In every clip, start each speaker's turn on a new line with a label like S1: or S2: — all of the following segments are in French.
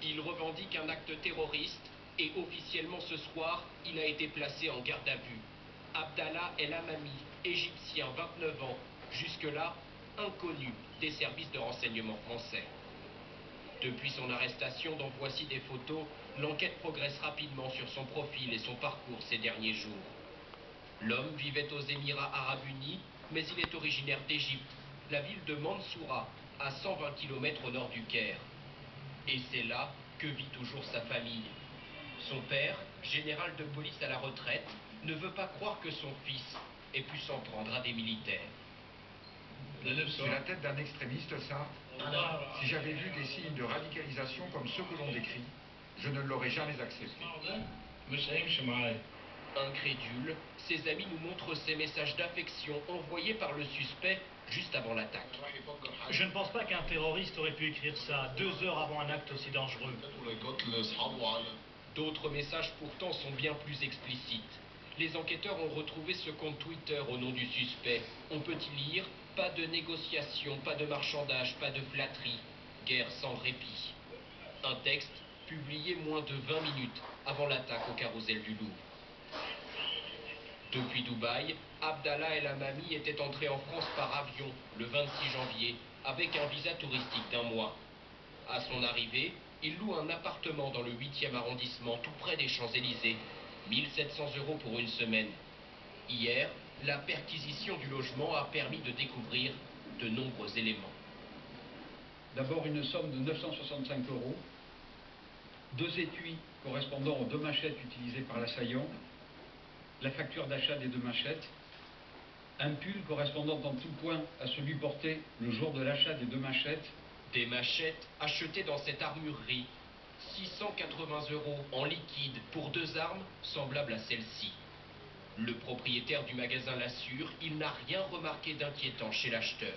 S1: Il revendique un acte terroriste et officiellement ce soir, il a été placé en garde à vue. Abdallah El Hammami, égyptien, 29 ans, jusque-là inconnu des services de renseignement français. Depuis son arrestation, dont voici des photos, l'enquête progresse rapidement sur son profil et son parcours ces derniers jours. L'homme vivait aux Émirats Arabes Unis, mais il est originaire d'Égypte, la ville de Mansoura, à 120 km au nord du Caire. Et c'est là que vit toujours sa famille. Son père, général de police à la retraite, ne veut pas croire que son fils ait pu s'en prendre à des militaires.
S2: C'est la tête d'un extrémiste, ça. Si j'avais vu des signes de radicalisation comme ceux que l'on décrit, je ne l'aurais jamais accepté.
S1: Incrédule, ses amis nous montrent ces messages d'affection envoyés par le suspect juste avant l'attaque.
S3: Je ne pense pas qu'un terroriste aurait pu écrire ça 2 heures avant un acte aussi dangereux.
S1: D'autres messages pourtant sont bien plus explicites. Les enquêteurs ont retrouvé ce compte Twitter au nom du suspect. On peut y lire « Pas de négociation, pas de marchandage, pas de flatterie. Guerre sans répit ». Un texte publié moins de 20 minutes avant l'attaque au carrousel du Louvre. Depuis Dubaï, Abdallah El Hammami était entré en France par avion le 26 janvier avec un visa touristique d'1 mois. À son arrivée, il loue un appartement dans le 8e arrondissement tout près des Champs-Élysées. 1 700 € pour une semaine. Hier, la perquisition du logement a permis de découvrir de nombreux éléments.
S4: D'abord une somme de 965 €, 2 étuis correspondant aux 2 machettes utilisées par l'assaillant, la facture d'achat des 2 machettes, un pull correspondant en tout point à celui porté le jour de l'achat des 2 machettes.
S1: Des machettes achetées dans cette armurerie, 680 € en liquide pour 2 armes semblables à celle-ci. Le propriétaire du magasin l'assure, il n'a rien remarqué d'inquiétant chez l'acheteur.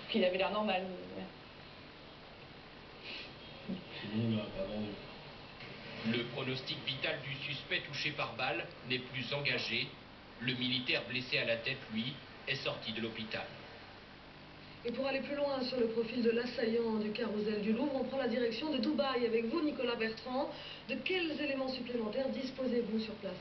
S5: Qu'il avait l'air normal.
S1: Le pronostic vital du suspect touché par balle n'est plus engagé. Le militaire blessé à la tête, lui, est sorti de l'hôpital.
S6: Et pour aller plus loin sur le profil de l'assaillant du carrousel du Louvre, on prend la direction de Dubaï avec vous, Nicolas Bertrand. De quels éléments supplémentaires disposez-vous sur place ?